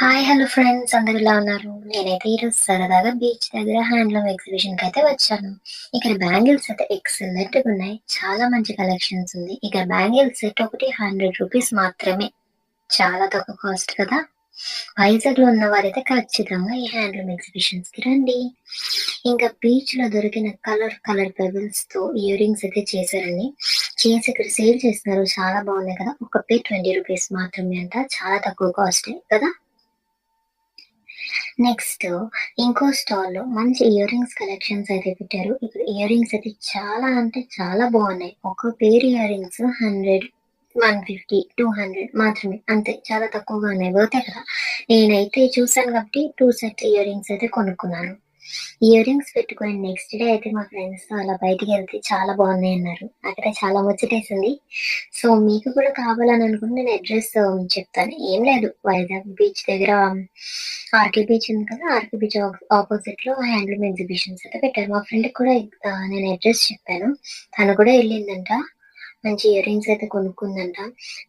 Hi hello friends, అందరు ఎలా ఉన్నారు? నేనైతే ఈరోజు సరదాగా బీచ్ దగ్గర హ్యాండ్లూమ్ ఎగ్జిబిషన్ కి అయితే వచ్చాను. ఇక్కడ బ్యాంగిల్స్ అయితే ఎక్సలెంట్ గా ఉన్నాయి. చాలా మంచి కలెక్షన్స్ ఉంది. ఇక్కడ బ్యాంగిల్స్ సెట్ ఒకటి 100 రూపీస్ మాత్రమే. చాలా తక్కువ కాస్ట్ కదా. వైజాగ్ లో ఉన్న వారైతే ఖచ్చితంగా ఈ హ్యాండ్లూమ్ ఎగ్జిబిషన్స్ కి రండి. ఇంకా బీచ్ లో దొరికిన కలర్ కలర్ పెబుల్స్ తో ఇయర్ రింగ్స్ అయితే చేసి ఇక్కడ సేల్ చేస్తున్నారు. చాలా బాగున్నాయి కదా. ఒక పేర్ 20 రూపీస్ మాత్రమే అంట. చాలా తక్కువ కాస్ట్ కదా. నెక్స్ట్ ఇంకో స్టాల్‌లో మంచి ఇయర్ రింగ్స్ కలెక్షన్స్ అయితే పెట్టారు. ఇప్పుడు ఇయర్ రింగ్స్ అయితే చాలా అంటే చాలా బాగున్నాయి. ఒక పేర్ ఇయర్ రింగ్స్ 100, 150, 200 మాత్రమే. అంతే, చాలా తక్కువగా ఉన్నాయి. వర్తే కదా. నేనైతే చూసాను కాబట్టి 2 సెట్ ఇయర్ రింగ్స్ అయితే కొనుక్కున్నాను. ఇయర్ రింగ్స్ పెట్టుకొని నెక్స్ట్ డే అయితే మా ఫ్రెండ్స్‌తో అలా బయటికెళ్తే చాలా బాగున్నాయన్నారు. నాకైతే చాలా ముచ్చటేసింది. సో మీకు కూడా కావాలని అనుకుంటే నేను అడ్రస్ చెప్తాను. ఏం లేదు, వైజాగ్ బీచ్ దగ్గర ఆర్‌కే బీచ్ ఉంది కదా. ఆర్‌కే బీచ్ ఆపోజిట్‌లో హ్యాండ్లూమ్ ఎగ్జిబిషన్స్ అయితే పెట్టారు. మా ఫ్రెండ్‌కి కూడా నేను అడ్రస్ చెప్పాను. తను కూడా ఎళ్ళిందంట. మంచి ఇయర్ రింగ్స్ అయితే కొనుక్కుందంట.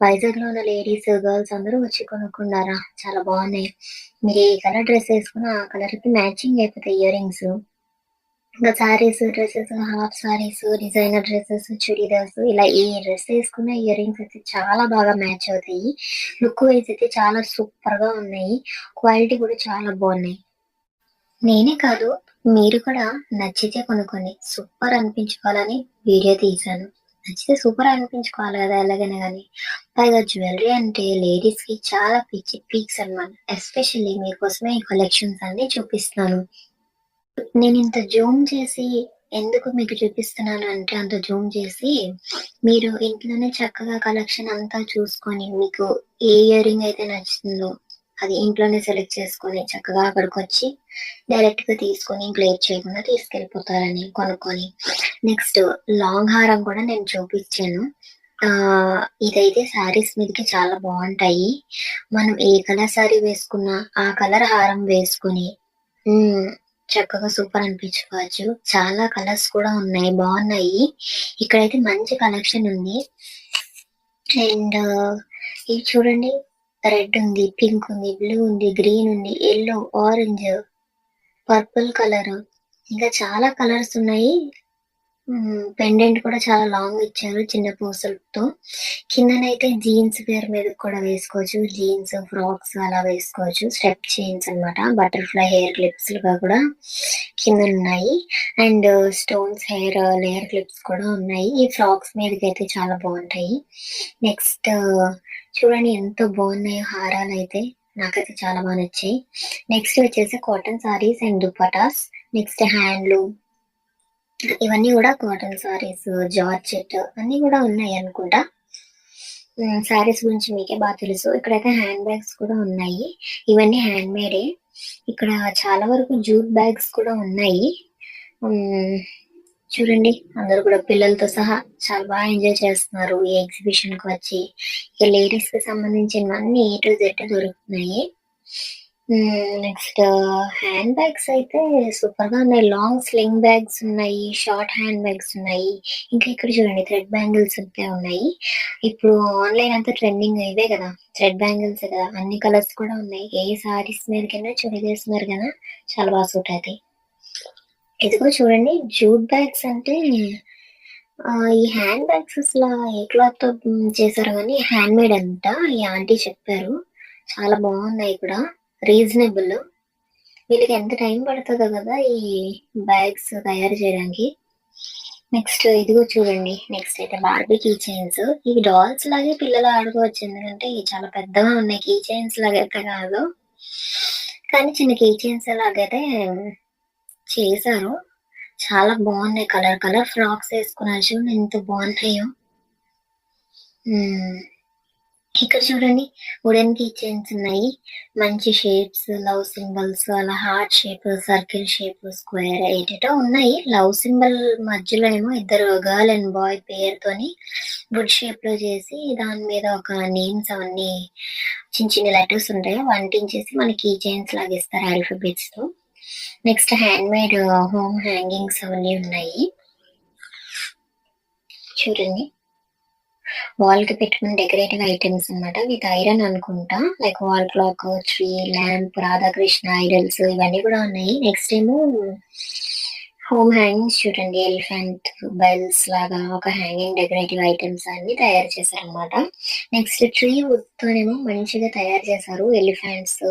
వైజాగ్‌లో ఉన్న లేడీస్, గర్ల్స్ అందరూ వచ్చి కొనుక్కున్నారా. చాలా బాగున్నాయి. మీరు ఏ కలర్ డ్రెస్ వేసుకున్నా ఆ కలర్‌కి మ్యాచింగ్ అయిపోతాయి ఇయర్ రింగ్స్. ఇంకా saris, dresses, half saris, designer dresses, churidars ఇలా ఏ డ్రెస్ వేసుకున్న ఇయర్ రింగ్స్ అయితే చాలా బాగా మ్యాచ్ అవుతాయి. లుక్ వైజ్ అయితే చాలా సూపర్‌గా ఉన్నాయి. క్వాలిటీ కూడా చాలా బాగున్నాయి. నేనే కాదు, మీరు కూడా నచ్చితే కొనుక్కోండి. సూపర్ అనిపించుకోవాలని వీడియో తీశాను. నచ్చితే సూపర్ అనిపించుకోవాలి కదా ఎలాగైనా గానీ. పైగా జ్యువెలరీ అంటే లేడీస్‌కి చాలా పిచ్చి పీక్స్ అన్నమాట. ఎస్పెషల్లీ మీకోసమే ఈ కలెక్షన్స్ అన్నీ చూపిస్తున్నాను. నేనింత జూమ్ చేసి ఎందుకు మీకు చూపిస్తున్నాను అంటే, అంత జూమ్ చేసి మీరు ఇంట్లోనే చక్కగా కలెక్షన్ అంతా చూసుకొని, మీకు ఏ ఇయర్ రింగ్ అయితే నచ్చుతుందో అది ఇంట్లోనే సెలెక్ట్ చేసుకొని, చక్కగా అక్కడికొచ్చి డైరెక్ట్‌గా తీసుకొని ఇంక లేట్ చేయకుండా తీసుకెళ్ళిపోతారని కొనుక్కొని. నెక్స్ట్ లాంగ్ హారం కూడా నేను చూపిచ్చాను. ఇదైతే శారీస్ మీదకి చాలా బావుంటాయి. మనం ఏ కలర్ శారీ వేసుకున్నా, ఆ కలర్ హారం వేసుకొని హ్మ్. చక్కగా సూపర్ అనిపించుకోవచ్చు. చాలా కలర్స్ కూడా ఉన్నాయి. బావున్నాయి. ఇక్కడైతే మంచి కలెక్షన్ ఉంది. అండ్ ఇవి చూడండి, రెడ్ ఉంది, పింక్ ఉంది, బ్లూ ఉంది, గ్రీన్ ఉంది, యెల్లో, ఆరెంజ్, పర్పుల్ కలర్, ఇంకా చాలా కలర్స్ ఉన్నాయి. పెండెంట్ కూడా చాలా లాంగ్ ఇచ్చారు చిన్న పూసలతో. కిందనైతే జీన్స్ పేర్ మీద కూడా వేసుకోవచ్చు. జీన్స్, ఫ్రాక్స్ అలా వేసుకోవచ్చు. స్టెప్ చైన్స్ అన్నమాట. బటర్‌ఫ్లై హెయిర్ క్లిప్స్‌లుగా కూడా కిందనున్నాయి. And stones hair layer clips కూడా ఉన్నాయి. ఈ ఫ్రాక్స్ మీదకైతే చాలా బావుంటాయి. నెక్స్ట్ చూడండి ఎంత బాగున్నాయో హారాలైతే. నాకైతే చాలా బా నచ్చాయి. నెక్స్ట్ వచ్చేసి cotton saris and dupattas. Next handloom, ఇవన్నీ కూడా కాటన్ సారీస్, జార్జెట్ అన్నీ కూడా ఉన్నాయనుకుంటా. శారీస్ గురించి మీకే బాగా తెలుసు. ఇక్కడైతే హ్యాండ్ బ్యాగ్స్ కూడా ఉన్నాయి. ఇవన్నీ హ్యాండ్ మేడే. ఇక్కడ చాలా వరకు జూట్ బ్యాగ్స్ కూడా ఉన్నాయి. హ్మ్. చూడండి, అందరూ కూడా పిల్లలతో సహా చాలా బాగా ఎంజాయ్ చేస్తున్నారు ఈ ఎగ్జిబిషన్‌కి వచ్చి. ఇక లేడీస్‌కి సంబంధించినవన్నీ ఏ టు జెడ్ దొరుకుతున్నాయి. నెక్స్ట్ హ్యాండ్ బ్యాగ్స్ అయితే సూపర్‌గా ఉన్నాయి. లాంగ్ స్లింగ్ బ్యాగ్స్ ఉన్నాయి. షార్ట్ హ్యాండ్ బ్యాగ్స్ ఉన్నాయి. ఇంకా ఇక్కడ చూడండి, థ్రెడ్ బ్యాంగిల్స్ అయితే ఉన్నాయి. ఇప్పుడు ఆన్‌లైన్ అంతా ట్రెండింగ్ ఇవే కదా. థ్రెడ్ బ్యాంగిల్సే కదా. అన్ని కలర్స్ కూడా ఉన్నాయి. ఏ సారీస్ మీదకైనా చుడీదార్స్ మీద కదా చాలా బాగా సూట్ అవుతాయి. ఇదిగో చూడండి, జూట్ బ్యాగ్స్ అంటే ఈ హ్యాండ్ బ్యాగ్స్ అసల ఏ క్లాత్‌తో చేశారో గానీ హ్యాండ్ మేడ్ అంట. ఈ ఆంటీ చెప్పారు. చాలా బాగున్నాయి కూడా. రీజనబుల్. వీళ్ళకి ఎంత టైం పడతదో కదా ఈ బ్యాగ్స్ తయారు చేయడానికి. నెక్స్ట్ ఇదిగో చూడండి. నెక్స్ట్ అయితే బార్బీ కీ చైన్స్. ఇవి డాల్స్ లాగే పిల్లలు ఆడుకోవచ్చు. ఎందుకంటే ఇవి చాలా పెద్దగా ఉన్నాయి. కీ చైన్స్ లాగైతే కాదు. కానీ చిన్న కీ చైన్స్ లాగైతే చేశారు. చాలా బాగున్నాయి. కలర్ కలర్ ఫ్రాక్స్ వేసుకున్నారు. చూడండి ఎంత బాగుంటాయో. ఇక్కడ చూడండి, వుడెన్ కీ చైన్స్ ఉన్నాయి. మంచి షేప్స్, లవ్ సింబల్స్, అలా heart shape, circle shape, square ఏటేటో ఉన్నాయి. లవ్ సింబల్ మధ్యలో ఏమో ఇద్దరు గర్ల్ అండ్ బాయ్ పేరుతోని వుడ్ షేప్ లో చేసి దాని మీద ఒక నేమ్స్ అవన్నీ చిన్న చిన్న లెటర్స్ ఉంటాయి. వంటించేసి మనకి కీ చైన్స్ లాగా ఇస్తారు ఆల్ఫాబెట్స్ తో. Next hand made home hangings అవన్నీ ఉన్నాయి. చూడండి, వాల్ కి పెట్టుకున్న డెకరేటివ్ ఐటమ్స్ అన్నమాట. విత్ ఐరన్ అనుకుంటా. Like wall clock, tree, lamp, Radhakrishna idols ఇవన్నీ కూడా ఉన్నాయి. నెక్స్ట్ ఏమో హోమ్ హ్యాంగింగ్స్ చూడండి. ఎలిఫెంట్ బెల్స్ లాగా ఒక హ్యాంగింగ్ డెకరేటివ్ ఐటమ్స్ అన్ని తయారు చేశారనమాట. నెక్స్ట్ ట్రీ వుడ్ తోనేమో మంచిగా తయారు చేశారు elephants.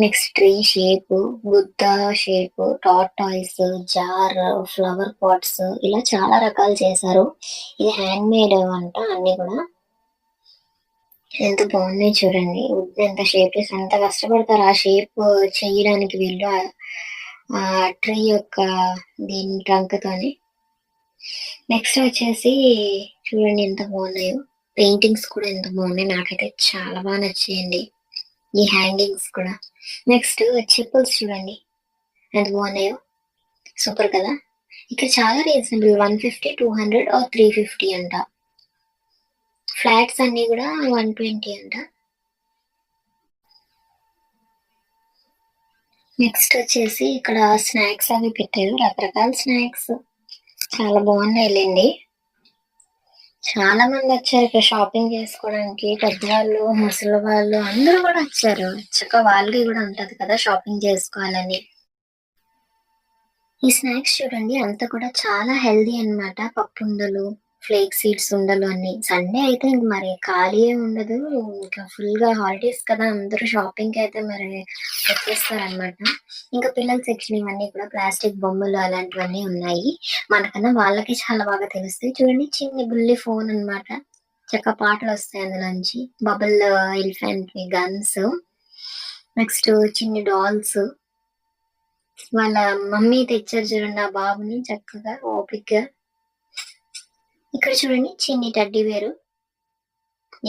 Next tree shape, Buddha shape, tortoise, jar, flower pots ఇలా చాలా రకాలు చేశారు. ఇది హ్యాండ్ మేడ్ అంట అన్ని కూడా. ఎంత బాగున్నాయి చూడండి. వుడ్ ఎంత షేప్ చేసి ఎంత కష్టపడతారు ఆ షేప్ చేయడానికి వీళ్ళు. ఆ ట్రీ యొక్క దీని ట్రంక్ తోని. నెక్స్ట్ వచ్చేసి చూడండి ఎంత బాగున్నాయో. పెయింటింగ్స్ కూడా ఎంత బాగున్నాయి. నాకైతే చాలా బాగా నచ్చాయండి ఈ హ్యాంగింగ్స్ కూడా. నెక్స్ట్ చెప్పుల్స్ చూడండి ఎంత బాగున్నాయో. సూపర్ కదా. ఇక్కడ చాలా రీజనబుల్, 150, 200 ఆర్ 350 అంట. ఫ్లాట్స్ అన్ని కూడా 120 అంట. నెక్స్ట్ వచ్చేసి ఇక్కడ స్నాక్స్ అవి పెట్టారు, రకరకాల స్నాక్స్ చాలా బాగున్నాయిలేండి. చాలా మంది వచ్చారు ఇక్కడ షాపింగ్ చేసుకోవడానికి. పెద్దవాళ్ళు, ముసలి వాళ్ళు అందరూ కూడా వచ్చారు. చక్కగా వాళ్ళకి కూడా ఉంటది కదా షాపింగ్ చేసుకోవాలని. ఈ స్నాక్స్ చూడండి అంతా కూడా చాలా హెల్దీ అన్నమాట. పప్పుండలు, ఫ్లేక్ సీడ్స్ ఉండలు అన్ని. సండే అయితే ఇంక మరి ఖాళీ ఉండదు. ఇంకా ఫుల్ గా హాలిడేస్ కదా, అందరూ షాపింగ్ కి అయితే మరి వచ్చేస్తారనమాట. ఇంకా పిల్లల సెక్షన్ ఇవన్నీ కూడా ప్లాస్టిక్ బొమ్మలు అలాంటివన్నీ ఉన్నాయి. మనకన్నా వాళ్ళకి చాలా బాగా తెలుస్తాయి. చూడండి చిన్ని బుల్లి ఫోన్ అన్నమాట. చక్కగా పాటలు వస్తాయి అందులోంచి. Bubble elephant guns. నెక్స్ట్ చిన్ని డాల్స్. వాళ్ళ మమ్మీ తెచ్చారు చూడండి ఆ బాబుని చక్కగా ఓపిగ్గా. ఇక్కడ చూడండి చిన్ని టడ్డీ వేరు.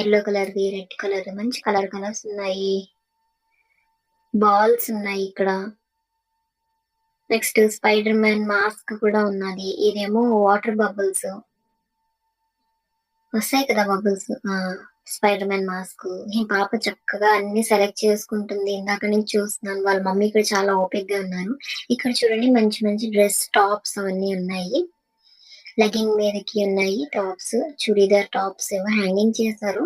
ఎల్లో కలర్ది, రెడ్ కలర్, మంచి కలర్స్ ఉన్నాయి. బాల్స్ ఉన్నాయి ఇక్కడ. నెక్స్ట్ స్పైడర్ మ్యాన్ మాస్క్ కూడా ఉన్నది. ఇదేమో వాటర్ బబుల్స్ వస్తాయి కదా, బబుల్స్. Spider man mask. ఈ పాప చక్కగా అన్ని సెలెక్ట్ చేసుకుంటుంది. ఇందాక నుంచి చూస్తున్నాను. వాళ్ళ మమ్మీ ఇక్కడ చాలా ఓపిక్ గా ఉన్నారు. ఇక్కడ చూడండి మంచి మంచి డ్రెస్ టాప్స్ అవన్నీ ఉన్నాయి. లెగ్గింగ్ మీదకి ఉన్నాయి టాప్స్. చుడీదార్ టాప్స్ ఏమో హ్యాంగింగ్ చేశారు.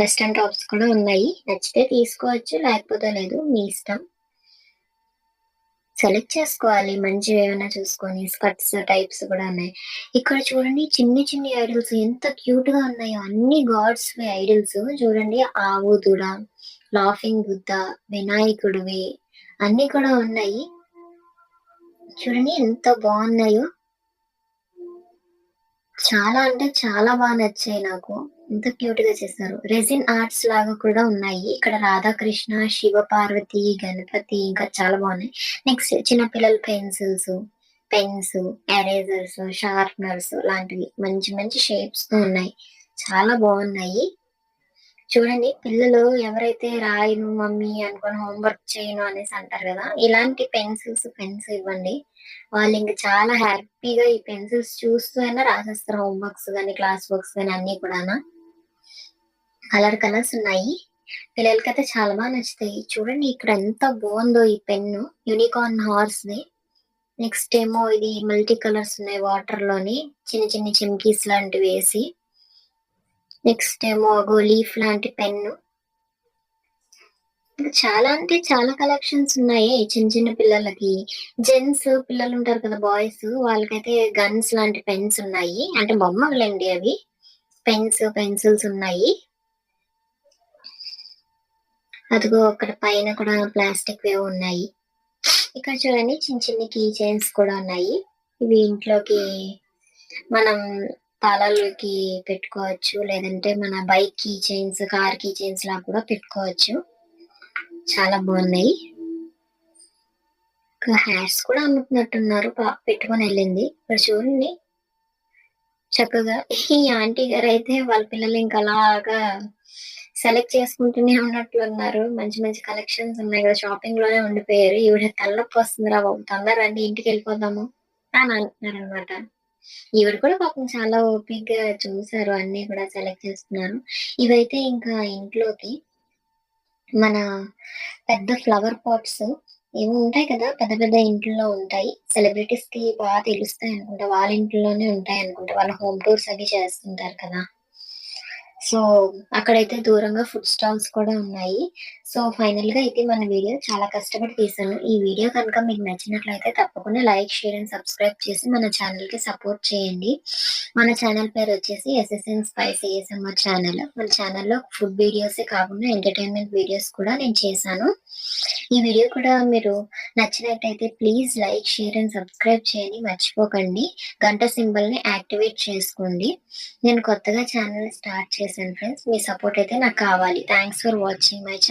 వెస్టర్న్ టాప్స్ కూడా ఉన్నాయి. నచ్చితే తీసుకోవచ్చు, లేకపోతే లేదు, మీ ఇష్టం. సెలెక్ట్ చేసుకోవాలి మంచివి ఏమైనా చూసుకొని. స్కర్ట్స్ టైప్స్ కూడా ఉన్నాయి. ఇక్కడ చూడండి చిన్ని చిన్ని ఐడల్స్ ఎంత క్యూట్ గా ఉన్నాయో. అన్ని గాడ్స్ ఐడల్స్ చూడండి. ఆవు దూడ, లాఫింగ్ బుద్ధ, వినాయకుడివి అన్ని కూడా ఉన్నాయి. చూడండి ఎంత బాగున్నాయో. చాలా అంటే చాలా బాగా నచ్చాయి నాకు. ఎంత క్యూట్ గా చేశారు. రెజిన్ ఆర్ట్స్ లాగా కూడా ఉన్నాయి. ఇక్కడ రాధాకృష్ణ, శివ పార్వతి, గణపతి ఇంకా చాలా బాగున్నాయి. నెక్స్ట్ చిన్నపిల్లల పెన్సిల్స్, పెన్స్, ఎరేజర్స్, షార్ప్నర్స్ లాంటివి మంచి మంచి షేప్స్ తో ఉన్నాయి. చాలా బాగున్నాయి. చూడండి పిల్లలు ఎవరైతే రాయను మమ్మీ అనుకొని హోంవర్క్ చేయను అనేసి అంటారు కదా, ఇలాంటి పెన్సిల్స్, పెన్స్ ఇవ్వండి. వాళ్ళు ఇంక చాలా హ్యాపీగా ఈ పెన్సిల్స్ చూస్తూ అయినా రాసేస్తారు. హోంవర్క్స్ కానీ, క్లాస్ వర్క్స్ కానీ అన్ని కూడా. కలర్స్ ఉన్నాయి. పిల్లలకైతే చాలా బాగా నచ్చుతాయి. చూడండి ఇక్కడ ఎంత బాగుందో ఈ pen. Unicorn horse the. Next ఏమో ఇది మల్టీ కలర్స్ ఉన్నాయి వాటర్ లోని. చిన్న చిన్న చిమ్కీస్ లాంటివి వేసి. నెక్స్ట్ ఏమో లీఫ్ లాంటి పెన్ను. చాలా అంటే చాలా కలెక్షన్స్ ఉన్నాయి చిన్న చిన్న పిల్లలకి. జెంట్స్ పిల్లలు ఉంటారు కదా, బాయ్స్, వాళ్ళకైతే గన్స్ లాంటి పెన్స్ ఉన్నాయి. అంటే బొమ్మలండి అవి. పెన్స్, పెన్సిల్స్ ఉన్నాయి. అదిగో అక్కడ పైన కూడా ప్లాస్టిక్ వేవ్ ఉన్నాయి. ఇక్కడ చూడండి చిన్న చిన్న కీ చైన్స్ కూడా ఉన్నాయి. ఇవి ఇంట్లోకి మనం తాళాలకి పెట్టుకోవచ్చు, లేదంటే మన bike key chains, car key chains లా కూడా పెట్టుకోవచ్చు. చాలా బాగున్నాయి. హ్యాట్స్ కూడా అమ్ముతున్నట్టున్నారు. పాప పెట్టుకొని వెళ్ళింది. ఇక్కడ చూడండి చక్కగా ఈ ఆంటీ గారు అయితే వాళ్ళ పిల్లలు ఇంకా అలాగా సెలెక్ట్ చేసుకుంటూనే ఉన్నట్లున్నారు. మంచి మంచి కలెక్షన్స్ ఉన్నాయి కదా, షాపింగ్ లోనే ఉండిపోయారు. ఈవిడ తలనొప్పి వస్తుందిరా బాబు, తొందర రండి ఇంటికి వెళ్ళిపోదాము అని అంటున్నారు అనమాట. ఈవిడ కూడా పాపం చాలా ఓపిక్ గా చూసారు, అన్ని కూడా సెలెక్ట్ చేస్తున్నారు. ఇవైతే ఇంకా ఇంట్లోకి మన పెద్ద ఫ్లవర్ పాట్స్ ఇవి ఉంటాయి కదా, పెద్ద పెద్ద ఇంట్లో ఉంటాయి. సెలబ్రిటీస్ కి బాగా తెలుస్తాయి అనుకుంటా. వాళ్ళ ఇంట్లోనే ఉంటాయి అనుకుంటా. వాళ్ళ హోమ్ టూర్స్ అవి చేస్తుంటారు కదా. సో, అక్కడైతే దూరంగా ఫుడ్ స్టాల్స్ కూడా ఉన్నాయి. సో, ఫైనల్‌గా అయితే మన వీడియో చాలా కష్టపడి తీశాను. ఈ వీడియో కనుక మీకు నచ్చినట్లయితే తప్పకుండా లైక్, షేర్ అండ్ సబ్స్క్రైబ్ చేసి మన ఛానెల్‌కి సపోర్ట్ చేయండి. మన ఛానెల్ పేరొచ్చేసి ఎస్ఎస్ఎన్ స్పైస్ ఏఎస్ఎంఆర్ ఛానల్. మన ఛానెల్‌లో ఫుడ్ వీడియోసే కాకుండా ఎంటర్‌టైన్‌మెంట్ వీడియోస్ కూడా నేను చేశాను. ఈ వీడియో కూడా మీరు నచ్చినట్టయితే please like, share and subscribe చేయని మర్చిపోకండి. గంట సింబల్‌ని యాక్టివేట్ చేసుకోండి. నేను కొత్తగా ఛానెల్ స్టార్ట్ చేశాను ఫ్రెండ్స్. మీ సపోర్ట్ అయితే నాకు కావాలి. Thanks for watching my channel.